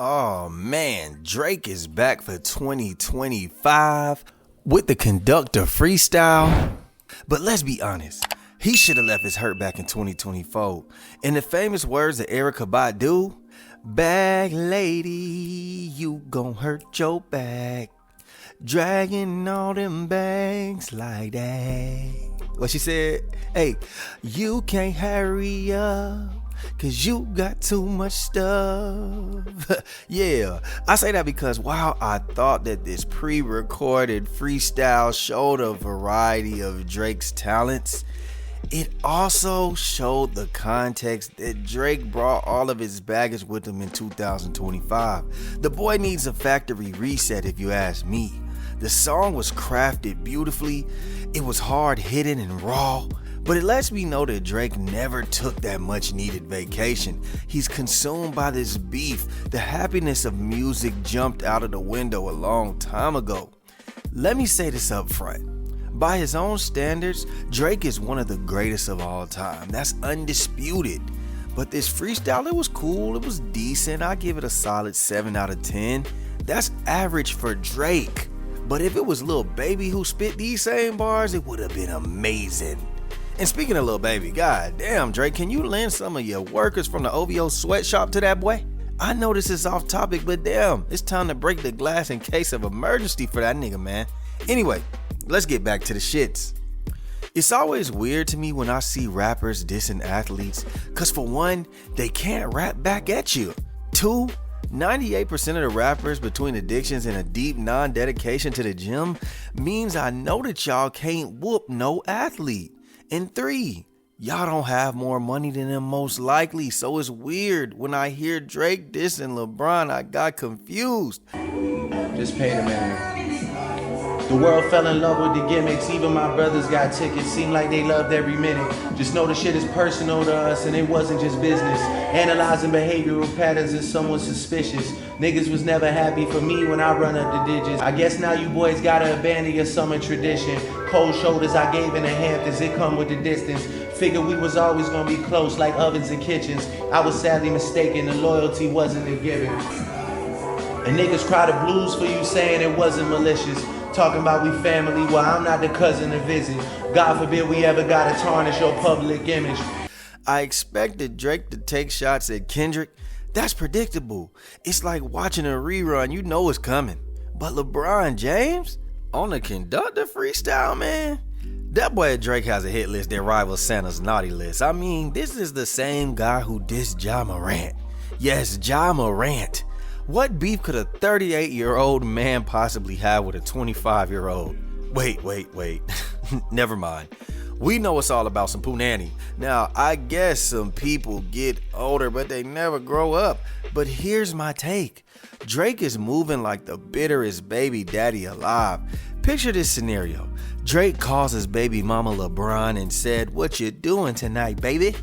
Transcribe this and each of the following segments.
Oh man, Drake is back for 2025 with the Conductor freestyle. But let's be honest, he should have left his hurt back in 2024. In the famous words of Erykah Badu, "Bag lady, you gon' hurt your back, dragging all them bags like that." What she said? Hey, you can't hurry up, cause you got too much stuff. Yeah, I say that because while I thought that this pre-recorded freestyle showed a variety of Drake's talents, it also showed the context that Drake brought all of his baggage with him in 2025. The boy needs a factory reset if you ask me. The song was crafted beautifully, it was hard hitting and raw, but it lets me know that Drake never took that much needed vacation. He's consumed by this beef. The happiness of music jumped out of the window a long time ago. Let me say this up front. By his own standards, Drake is one of the greatest of all time. That's undisputed. But this freestyle, it was cool, it was decent. I give it a solid 7 out of 10. That's average for Drake. But if it was Lil Baby who spit these same bars, it would have been amazing. And speaking of Lil Baby, god damn Drake, can you lend some of your workers from the OVO sweatshop to that boy? I know this is off topic, but damn, it's time to break the glass in case of emergency for that nigga, man. Anyway, let's get back to the shits. It's always weird to me when I see rappers dissing athletes, cause for one, they can't rap back at you. Two, 98% of the rappers between addictions and a deep non-dedication to the gym means I know that y'all can't whoop no athlete. And three, y'all don't have more money than them most likely, so it's weird. When I hear Drake dissing LeBron, I got confused. Just pay the man. The world fell in love with the gimmicks, even my brothers got tickets, seemed like they loved every minute. Just know the shit is personal to us and it wasn't just business. Analyzing behavioral patterns is somewhat suspicious. Niggas was never happy for me when I run up the digits. I guess now you boys gotta abandon your summer tradition. Cold shoulders I gave in the Hamptons, it come with the distance. Figured we was always gonna be close like ovens and kitchens. I was sadly mistaken, the loyalty wasn't a given. And niggas cry the blues for you saying it wasn't malicious. Talking about we family, well I'm not the cousin to visit. God forbid we ever gotta tarnish your public image. I expected Drake to take shots at Kendrick. That's predictable. It's like watching a rerun, you know it's coming. But LeBron James? On the Conductor freestyle, man? That boy Drake has a hit list that rivals Santa's naughty list. I mean, this is the same guy who dissed Ja Morant. Yes, Ja Morant. What beef could a 38-year-old man possibly have with a 25-year-old? Wait. Never mind. We know it's all about some punani. Now, I guess some people get older, but they never grow up. But here's my take. Drake is moving like the bitterest baby daddy alive. Picture this scenario. Drake calls his baby mama LeBron and said, "What you doing tonight, baby?"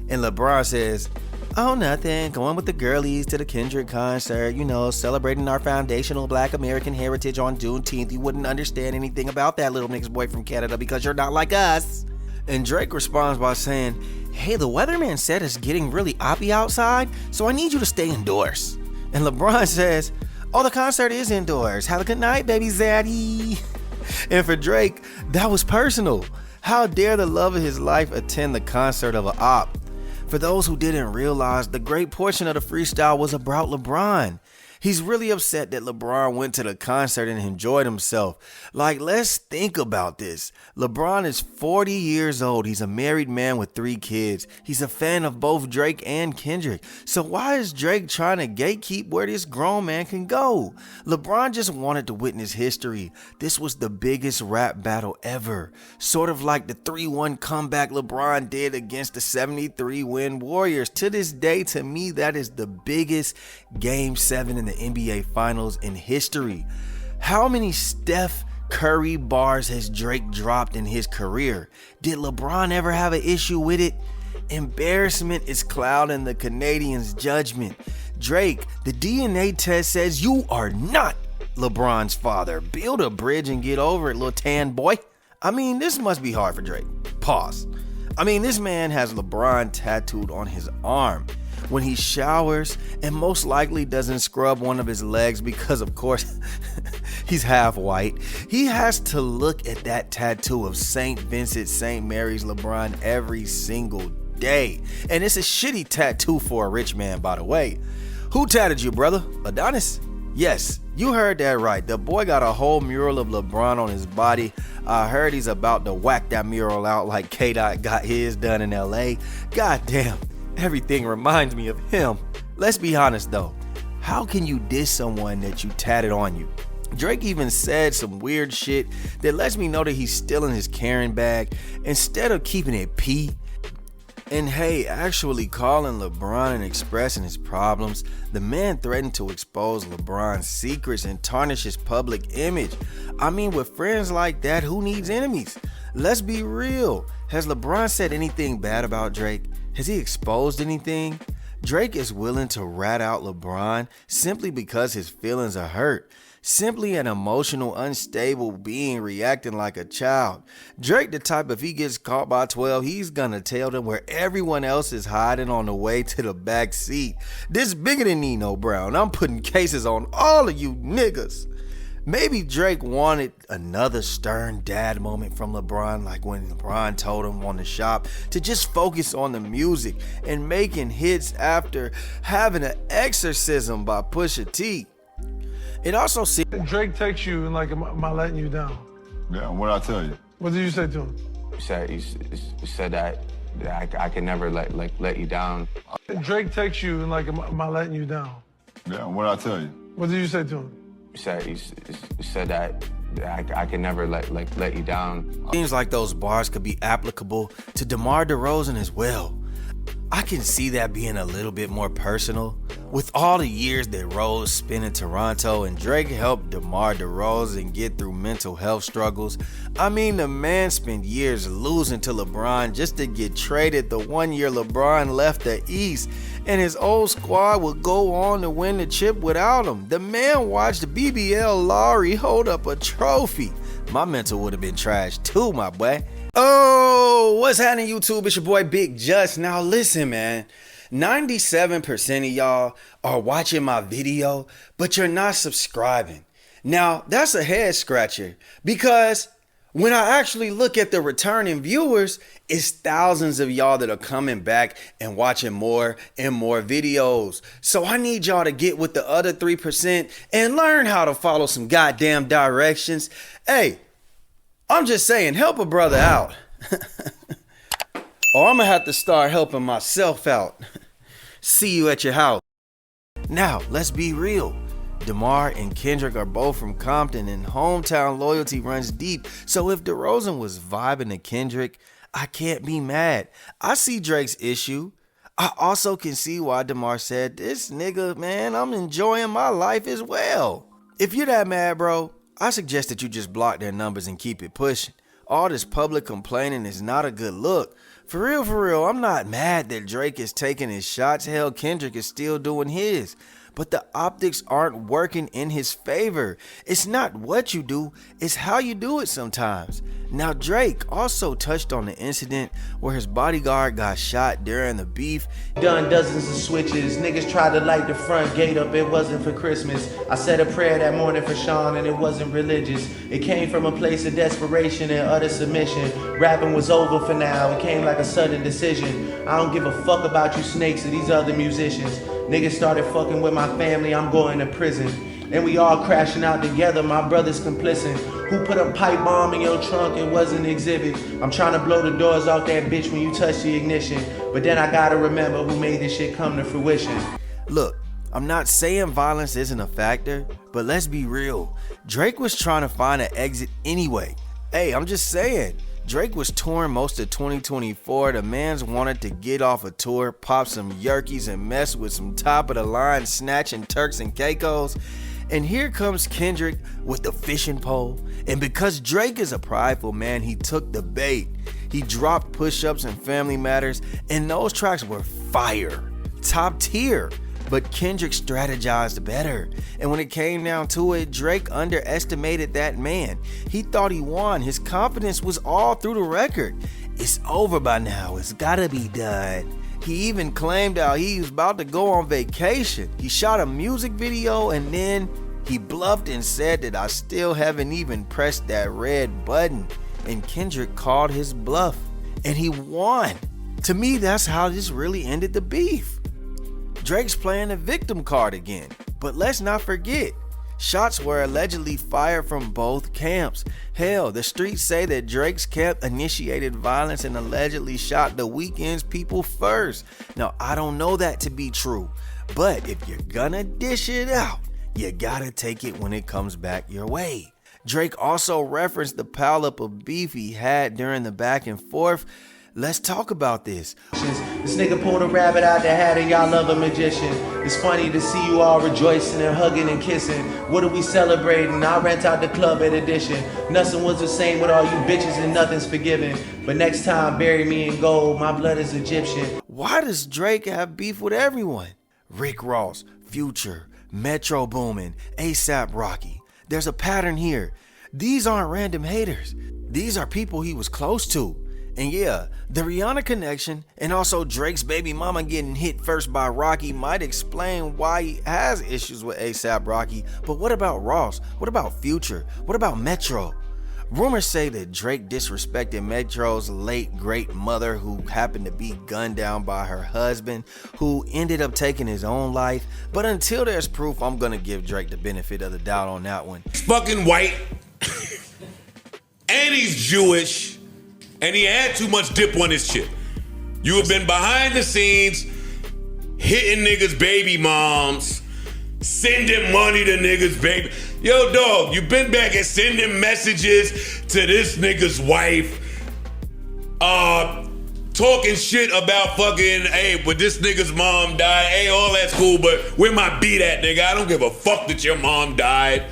And LeBron says, "Oh, nothing. Going with the girlies to the Kendrick concert, you know, celebrating our foundational Black American heritage on Juneteenth. You wouldn't understand anything about that, little mixed boy from Canada, because you're not like us." And Drake responds by saying, "Hey, the weatherman said it's getting really oppy outside, so I need you to stay indoors." And LeBron says, "Oh, the concert is indoors. Have a good night, baby ZADDY." And for Drake, that was personal. How dare the love of his life attend the concert of an op? For those who didn't realize, the great portion of the freestyle was about LeBron. He's really upset that LeBron went to the concert and enjoyed himself. Like, let's think about this. LeBron is 40 years old. He's a married man with 3 kids. He's a fan of both Drake and Kendrick. So why is Drake trying to gatekeep where this grown man can go? LeBron just wanted to witness history. This was the biggest rap battle ever. Sort of like the 3-1 comeback LeBron did against the 73-win Warriors. To this day, to me, that is the biggest Game 7 in the NBA Finals in history. How many Steph Curry bars has Drake dropped in his career? Did LeBron ever have an issue with it? Embarrassment is clouding the Canadians' judgment. Drake, the DNA test says you are not LeBron's father. Build a bridge and get over it, little tan boy. I mean, this must be hard for Drake. Pause. I mean, this man has LeBron tattooed on his arm. when he showers, and most likely doesn't scrub one of his legs because, of course, he's half white. He has to look at that tattoo of St. Vincent St. Mary's LeBron every single day. And it's a shitty tattoo for a rich man, by the way. Who tatted you, brother? Adonis? Yes, you heard that right. The boy got a whole mural of LeBron on his body. I heard he's about to whack that mural out like K-Dot got his done in LA. Goddamn, everything reminds me of him. Let's be honest though. How can you diss someone that you tatted on you? Drake even said some weird shit that lets me know that he's still in his Karen bag instead of keeping it P. And hey, actually calling LeBron and expressing his problems, the man threatened to expose LeBron's secrets and tarnish his public image. I mean, with friends like that, who needs enemies? Let's be real. Has LeBron said anything bad about Drake? Has he exposed anything? Drake is willing to rat out LeBron simply because his feelings are hurt. Simply an emotional, unstable being reacting like a child. Drake the type, if he gets caught by 12, he's gonna tell them where everyone else is hiding on the way to the back seat. This bigger than Nino Brown. I'm putting cases on all of you niggas. Maybe Drake wanted another stern dad moment from LeBron, like when LeBron told him on the shop to just focus on the music and making hits after having an exorcism by Pusha T. It also seems Drake texts you and like, am I letting you down? Yeah, what'd I tell you? What did you say to him? You said that I can never let you down. Drake texts you and like, am I letting you down? Yeah, what'd I tell you? What did you say to him? You said that I can never let you down. Seems like those bars could be applicable to Demar DeRozan as well. I can see that being a little bit more personal. With all the years that Rose spent in Toronto and Drake helped DeMar DeRozan get through mental health struggles, I mean, the man spent years losing to LeBron just to get traded the 1 year LeBron left the East, and his old squad would go on to win the chip without him. The man watched BBL Laurie hold up a trophy. My mental would have been trash too, my boy. Oh, what's happening, YouTube? It's your boy Big Just. Now listen, man. 97% of y'all are watching my video, but you're not subscribing. Now, that's a head scratcher because when I actually look at the returning viewers, it's thousands of y'all that are coming back and watching more and more videos. So I need y'all to get with the other 3% and learn how to follow some goddamn directions. Hey, I'm just saying, help a brother out. Or I'm gonna have to start helping myself out. See you at your house. Now, let's be real. DeMar and Kendrick are both from Compton and hometown loyalty runs deep. So if DeRozan was vibing to Kendrick, I can't be mad. I see Drake's issue. I also can see why DeMar said, this nigga, man, I'm enjoying my life as well. If you're that mad, bro, I suggest that you just block their numbers and keep it pushing. All this public complaining is not a good look. For real, I'm not mad that Drake is taking his shots. Hell, Kendrick is still doing his. But the optics aren't working in his favor. It's not what you do, it's how you do it sometimes. Now, Drake also touched on the incident where his bodyguard got shot during the beef. Done dozens of switches. Niggas tried to light the front gate up. It wasn't for Christmas. I said a prayer that morning for Sean and it wasn't religious. It came from a place of desperation and utter submission. Rapping was over for now. It came like a sudden decision. I don't give a fuck about you snakes or these other musicians. Niggas started fucking with my family. I'm going to prison. And we all crashing out together, my brother's complicit. Who put a pipe bomb in your trunk? It wasn't exhibit. I'm trying to blow the doors off that bitch when you touch the ignition. But then I gotta remember who made this shit come to fruition. Look, I'm not saying violence isn't a factor, but let's be real. Drake was trying to find an exit anyway. Hey, I'm just saying. Drake was touring most of 2024. The mans wanted to get off a tour, pop some yerkies, and mess with some top-of-the-line snatching Turks and Caicos. And here comes Kendrick with the fishing pole. And because Drake is a prideful man, he took the bait. He dropped Push-Ups and Family Matters, and those tracks were fire, top tier. But Kendrick strategized better. And when it came down to it, Drake underestimated that man. He thought he won. His confidence was all through the record. It's over by now. It's gotta be done. He even claimed how he was about to go on vacation. He shot a music video and then he bluffed and said that I still haven't even pressed that red button. And Kendrick called his bluff. And he won. To me, that's how this really ended the beef. Drake's playing the victim card again. But let's not forget, shots were allegedly fired from both camps. Hell, the streets say that Drake's camp initiated violence and allegedly shot The Weeknd's people first. Now, I don't know that to be true, but if you're gonna dish it out, you gotta take it when it comes back your way. Drake also referenced the pileup of beef he had during the back and forth. Let's talk about this. This nigga pulled a rabbit out the hat and y'all love a magician. It's funny to see you all rejoicing and hugging and kissing. What are we celebrating? I rent out the club at Edition. Nothing was the same with all you bitches and nothing's forgiven. But next time, bury me in gold. My blood is Egyptian. Why does Drake have beef with everyone? Rick Ross, Future, Metro Boomin, ASAP Rocky. There's a pattern here. These aren't random haters. These are people he was close to. And yeah, the Rihanna connection and also Drake's baby mama getting hit first by Rocky might explain why he has issues with ASAP Rocky. But what about Ross? What about Future? What about Metro? Rumors say that Drake disrespected Metro's late great mother, who happened to be gunned down by her husband, who ended up taking his own life. But until there's proof, I'm gonna give Drake the benefit of the doubt on that one. He's fucking white, and he's Jewish, and he had too much dip on his chip. You have been behind the scenes, hitting niggas' baby moms, sending money to niggas' baby. Yo, dog, you been back and sending messages to this nigga's wife, talking shit about fucking, hey, but this nigga's mom died. Hey, all that's cool, but where my beat at, nigga? I don't give a fuck that your mom died.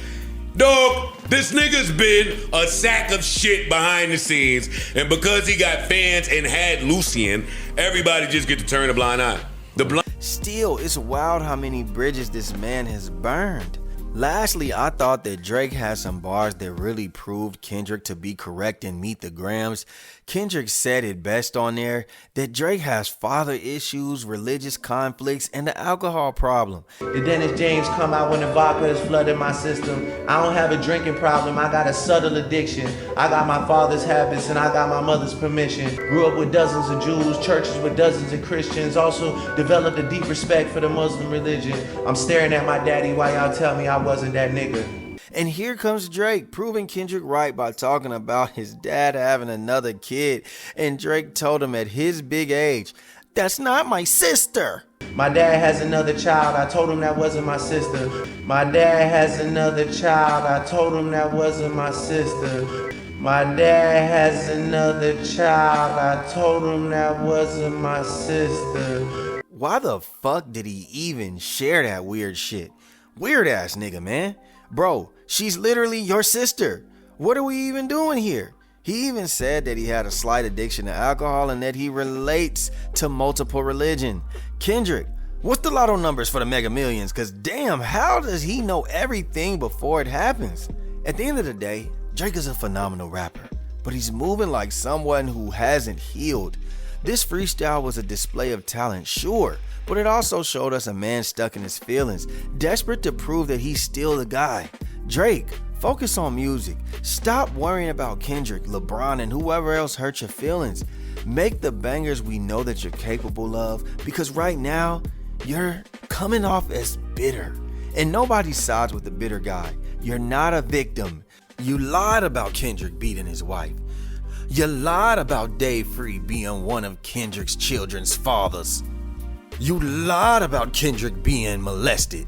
Dog, this nigga's been a sack of shit behind the scenes, and because he got fans and had Lucian, everybody just get to turn a blind eye. Still, it's wild how many bridges this man has burned. Lastly, I thought that Drake had some bars that really proved Kendrick to be correct and meet the grams. Kendrick said it best on there, that Drake has father issues, religious conflicts, and the alcohol problem. The Dennis James come out when the vodka is flooding my system. I don't have a drinking problem, I got a subtle addiction. I got my father's habits and I got my mother's permission. Grew up with dozens of Jews, churches with dozens of Christians. Also developed a deep respect for the Muslim religion. I'm staring at my daddy while y'all tell me I wasn't that nigga. And here comes Drake, proving Kendrick right by talking about his dad having another kid. And Drake told him at his big age, "That's not my sister." My dad has another child, I told him that wasn't my sister. My dad has another child, I told him that wasn't my sister. My dad has another child, I told him that wasn't my sister. Why the fuck did he even share that weird shit? Weird ass nigga, man. Bro, she's literally your sister. What are we even doing here? He even said that he had a slight addiction to alcohol and that he relates to multiple religion. Kendrick, what's the lotto numbers for the Mega Millions? Cause damn, how does he know everything before it happens? At the end of the day, Drake is a phenomenal rapper, but he's moving like someone who hasn't healed. This freestyle was a display of talent, sure, but it also showed us a man stuck in his feelings, desperate to prove that he's still the guy. Drake, focus on music. Stop worrying about Kendrick, LeBron, and whoever else hurt your feelings. Make the bangers we know that you're capable of, because right now, you're coming off as bitter. And nobody sides with the bitter guy. You're not a victim. You lied about Kendrick beating his wife. You lied about Dave Free being one of Kendrick's children's fathers. You lied about Kendrick being molested.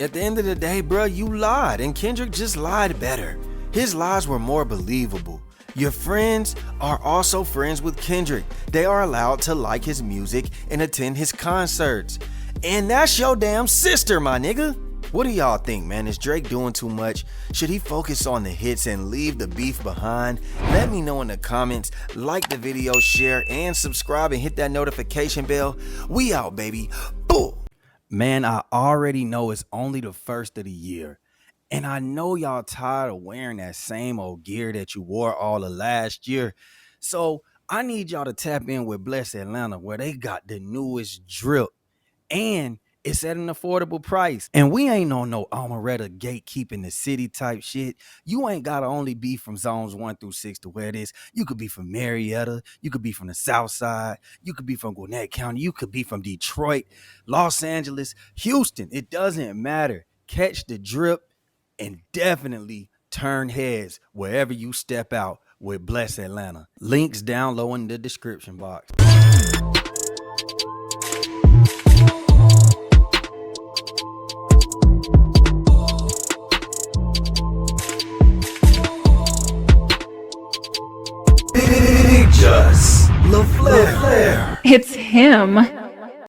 At the end of the day, bruh, you lied, and Kendrick just lied better. His lies were more believable. Your friends are also friends with Kendrick. They are allowed to like his music and attend his concerts. And that's your damn sister, my nigga. What do y'all think, man? Is Drake doing too much? Should he focus on the hits and leave the beef behind? Let me know in the comments. Like the video, share, and subscribe, and hit that notification bell. We out, baby. Boom. Man, I already know it's only the first of the year. And I know y'all tired of wearing that same old gear that you wore all of last year. So I need y'all to tap in with Bless Atlanta, where they got the newest drip and it's at an affordable price. And we ain't on no Amaretta gatekeeping the city type shit. You ain't gotta only be from zones 1 through 6 to wear this. You could be from Marietta. You could be from the South Side. You could be from Gwinnett County. You could be from Detroit, Los Angeles, Houston. It doesn't matter. Catch the drip and definitely turn heads wherever you step out with Bless Atlanta. Links down low in the description box. LaFlare. It's him.